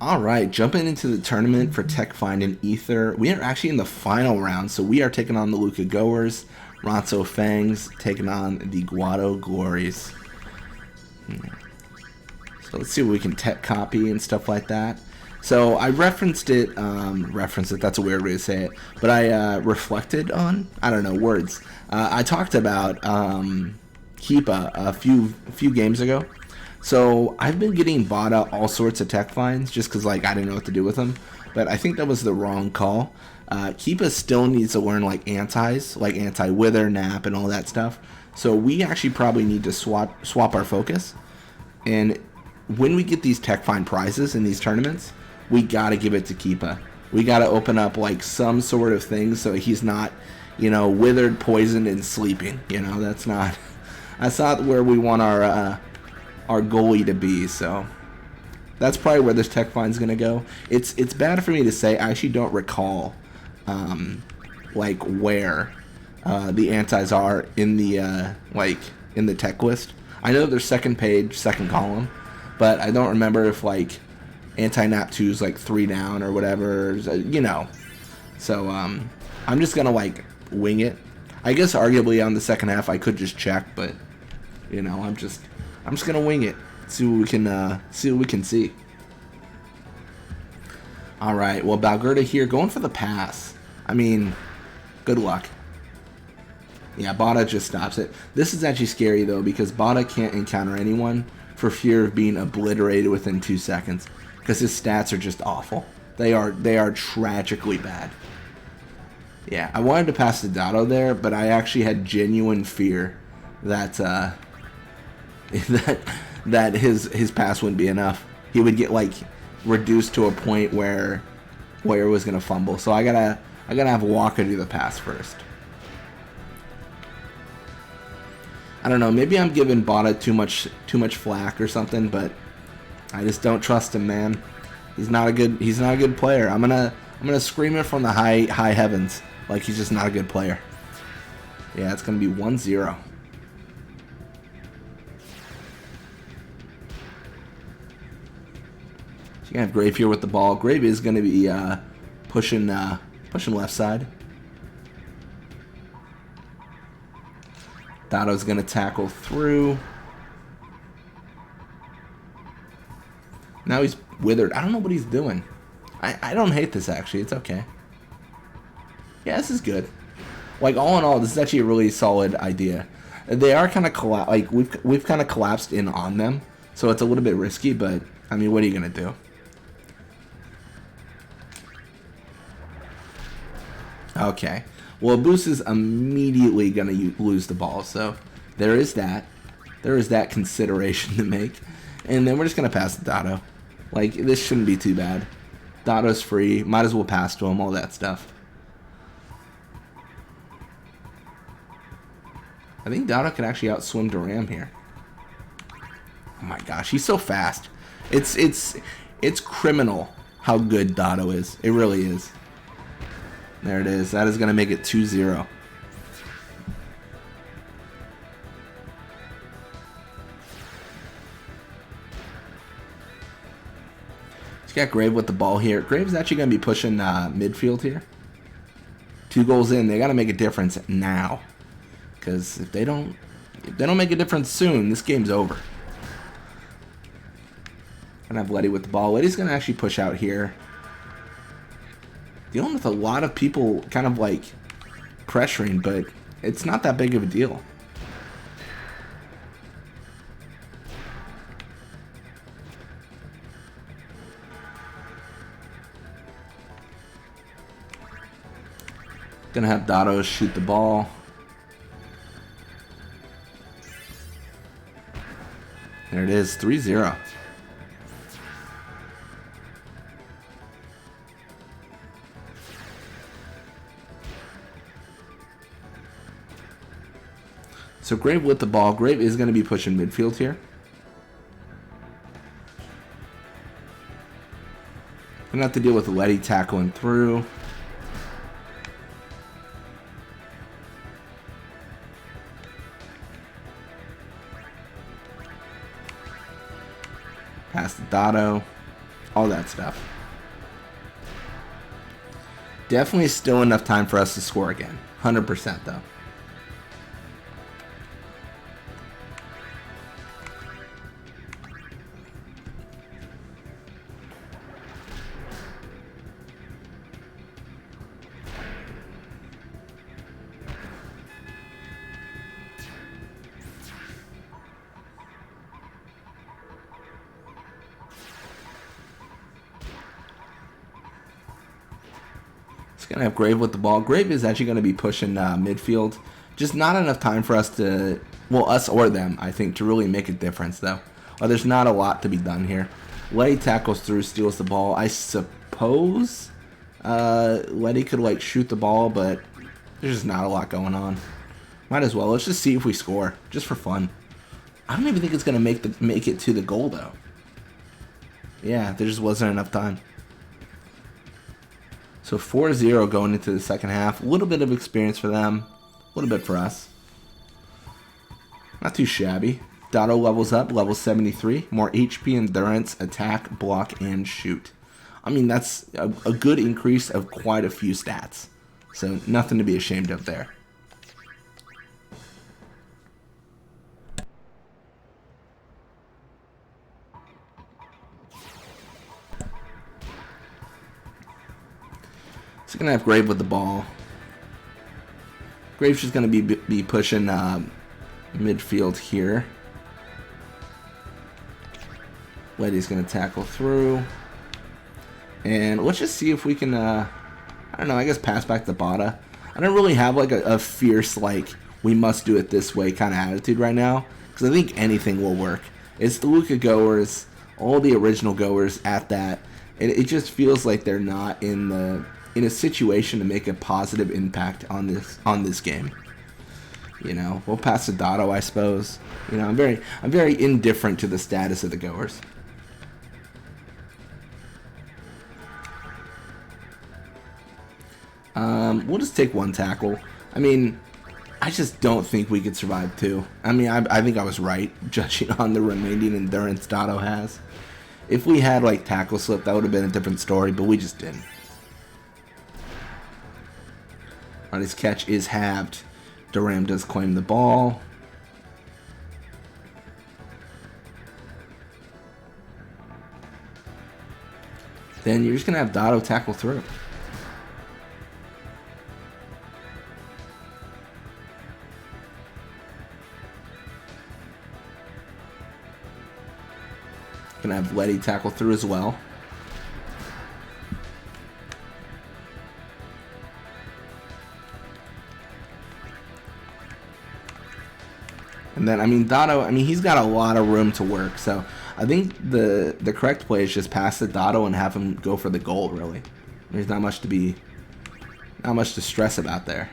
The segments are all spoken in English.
All right, jumping into the tournament for Tech Find and Ether. We are actually in the final round, so we are taking on the Luca Goers, Ronso Fangs, taking on the Guado Glories. So let's see what we can tech copy and stuff like that. So I referenced it, that's a weird way to say it, but I reflected on, I don't know, words. I talked about Keepa a few games ago. So I've been getting bought out all sorts of tech finds just because like I didn't know what to do with them. But I think that was the wrong call. Keepa still needs to learn like antis, like anti-wither, nap, and all that stuff. So we actually probably need to swap our focus. And when we get these tech find prizes in these tournaments, we gotta give it to Keepa. We gotta open up like some sort of thing so he's not, withered, poisoned, and sleeping. That's not where we want our goalie to be, so that's probably where this tech find's gonna go. It's bad for me to say. I actually don't recall like where the antis are in the in the tech list. I know they're second page, second column, but I don't remember if like anti-nap 2 is like 3 down or whatever, So I'm just gonna like wing it. I guess arguably on the second half I could just check, but I'm just gonna wing it. See what we can see. All right. Well, Balgerda here going for the pass. I mean, good luck. Yeah, Bada just stops it. This is actually scary though because Bada can't encounter anyone for fear of being obliterated within 2 seconds because his stats are just awful. They are tragically bad. Yeah, I wanted to pass to Dotto there, but I actually had genuine fear that that his pass wouldn't be enough. He would get like reduced to a point where Boyer was gonna fumble. So I gotta have Walker do the pass first. I don't know. Maybe I'm giving Bada too much flack or something, but I just don't trust him, man. He's not a good player. I'm gonna scream it from the high heavens like he's just not a good player. Yeah, it's gonna be 1-0. So you have Grave here with the ball. Grave is gonna be pushing left side. Dotto's gonna tackle through. Now he's withered. I don't know what he's doing. I don't hate this actually. It's okay. Yeah, this is good. Like all in all, this is actually a really solid idea. They are kind of we've kind of collapsed in on them, so it's a little bit risky. But I mean, what are you gonna do? Okay. Well, Boost is immediately gonna lose the ball, so there is that. There is that consideration to make, and then we're just gonna pass to Dotto. Like this shouldn't be too bad. Dotto's free. Might as well pass to him. All that stuff. I think Dotto can actually outswim Duram here. Oh my gosh, he's so fast. It's criminal how good Dotto is. It really is. There it is. That is going to make it 2-0. He's got Grave with the ball here. Grave's actually going to be pushing midfield here. 2 goals in. They got to make a difference now. Because if they don't make a difference soon, this game's over. Gonna have Letty with the ball. Letty's gonna actually push out here. Dealing with a lot of people kind of like pressuring, but it's not that big of a deal. Gonna have Dotto shoot the ball. There it is, 3-0. So Grave with the ball. Grave is going to be pushing midfield here. Gonna have to deal with Letty tackling through. Pass to Dotto. all that stuff. Definitely still enough time for us to score again. 100% though. Going to have Grave with the ball. Grave is actually going to be pushing midfield. Just not enough time for us to, well, us or them, I think, to really make a difference, though. There's not a lot to be done here. Letty tackles through, steals the ball. I suppose Letty could, like, shoot the ball, but there's just not a lot going on. Might as well. Let's just see if we score, just for fun. I don't even think it's going to make it to the goal, though. Yeah, there just wasn't enough time. So 4-0 going into the second half. A little bit of experience for them. A little bit for us. Not too shabby. Dotto levels up, level 73. More HP, endurance, attack, block, and shoot. I mean, that's a good increase of quite a few stats. So nothing to be ashamed of there. So going to have Grave with the ball. Grave's just going to be pushing midfield here. Letty's going to tackle through. And let's just see if we can, I don't know, I guess pass back to Bada. I don't really have like a fierce, like, we must do it this way kind of attitude right now. Because I think anything will work. It's the Luca Goers, all the original Goers at that. And it just feels like they're not in a situation to make a positive impact on this game. You know, we'll pass to Dotto, I suppose. You know, I'm very indifferent to the status of the Goers. We'll just take one tackle. I mean, I just don't think we could survive two. I mean, I think I was right, judging on the remaining endurance Dotto has. If we had, like, tackle slip, that would have been a different story, but we just didn't. Alright, his catch is halved. Duram does claim the ball. Then you're just going to have Dotto tackle through. Gonna have Letty tackle through as well. And then, I mean, Dotto, I mean, he's got a lot of room to work. So I think the correct play is just pass to Dotto and have him go for the goal, really. There's not much to stress about there.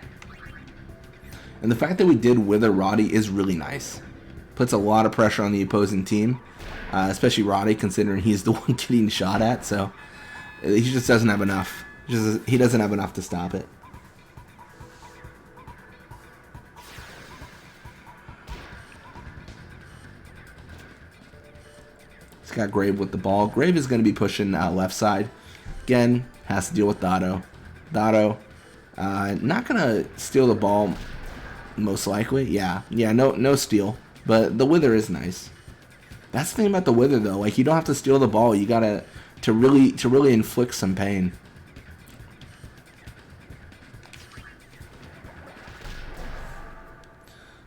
And the fact that we did wither Roddy is really nice. Puts a lot of pressure on the opposing team. Especially Roddy, considering he's the one getting shot at, so he just doesn't have enough. He doesn't have enough to stop it. He's got Grave with the ball. Grave is going to be pushing left side. Again, has to deal with Dotto. Dotto, not going to steal the ball, most likely. Yeah, no steal, but the wither is nice. That's the thing about the wither, though. Like, you don't have to steal the ball. You gotta to really inflict some pain.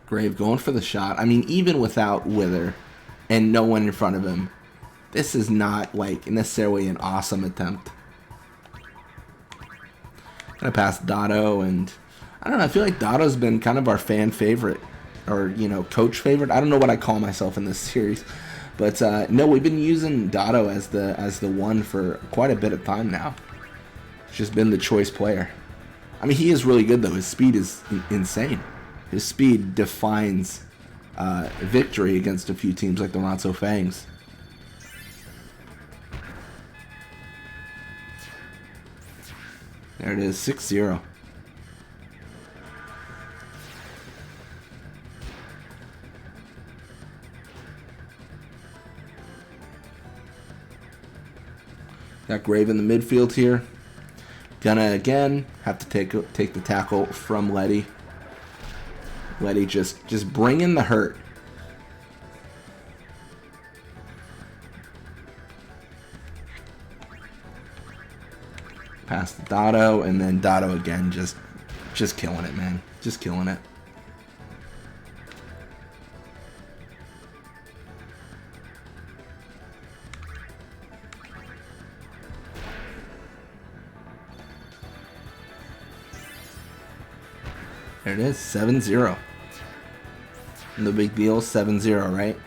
Grave going for the shot. I mean, even without wither and no one in front of him, this is not like necessarily an awesome attempt. Gonna pass Dotto, and I don't know. I feel like Dotto's been kind of our fan favorite, or coach favorite. I don't know what I call myself in this series. But no, we've been using Dotto as the one for quite a bit of time now. He's just been the choice player. I mean, he is really good, though. His speed is insane. His speed defines victory against a few teams like the Ronso Fangs. There it is, 6-0. Got Grave in the midfield here. Gonna again have to take the tackle from Letty. Letty just bring in the hurt. Pass to Dotto, and then Dotto again, just killing it, man. Just killing it. There it is, 7-0. No big deal, 7-0, right?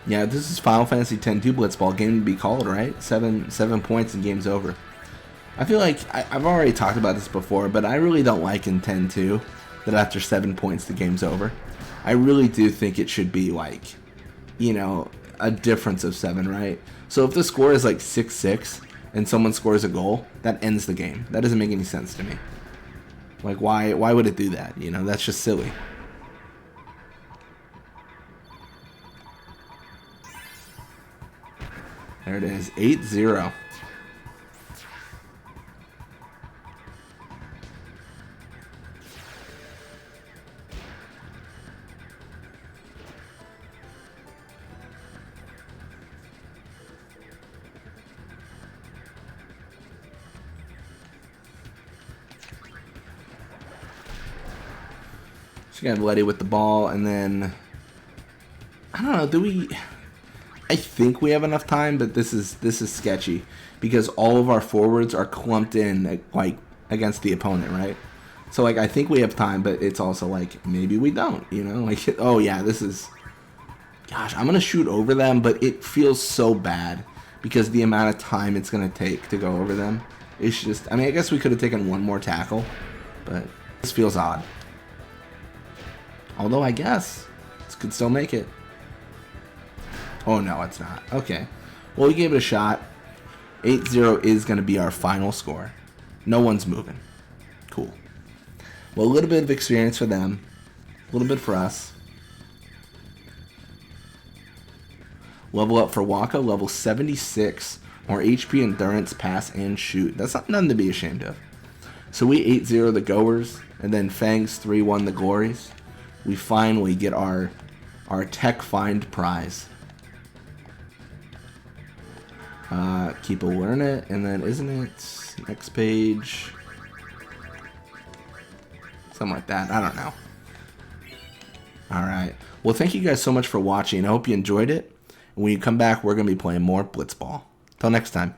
Yeah, this is Final Fantasy X-2 Blitzball, game to be called, right? Seven points and game's over. I feel like I've already talked about this before, but I really don't like in 10-2 that after 7 points the game's over. I really do think it should be like, you know, a difference of 7, right? So if the score is like 6-6 and someone scores a goal, that ends the game. That doesn't make any sense to me. Like, why would it do that? You know, that's just silly. There it is, 8-0. She's gonna have Letty with the ball, and then I don't know. Do we? I think we have enough time, but this is sketchy because all of our forwards are clumped in like against the opponent, right? So like I think we have time, but it's also like maybe we don't, you know? Like, oh yeah, this is. Gosh, I'm gonna shoot over them, but it feels so bad because the amount of time it's gonna take to go over them. It's just. I mean, I guess we could have taken one more tackle, but this feels odd. Although I guess this could still make it. Oh no, it's not. Okay. Well, we gave it a shot. 8-0 is going to be our final score. No one's moving. Cool. Well, a little bit of experience for them. A little bit for us. Level up for Waka, level 76. More HP, endurance, pass, and shoot. That's not nothing to be ashamed of. So we 8-0 the Goers, and then Fangs 3-1 the Glories. We finally get our tech find prize. Keepa will earn it, and then isn't it next page? Something like that. I don't know. Alright. Well, thank you guys so much for watching. I hope you enjoyed it. And when you come back, we're going to be playing more Blitzball. Till next time.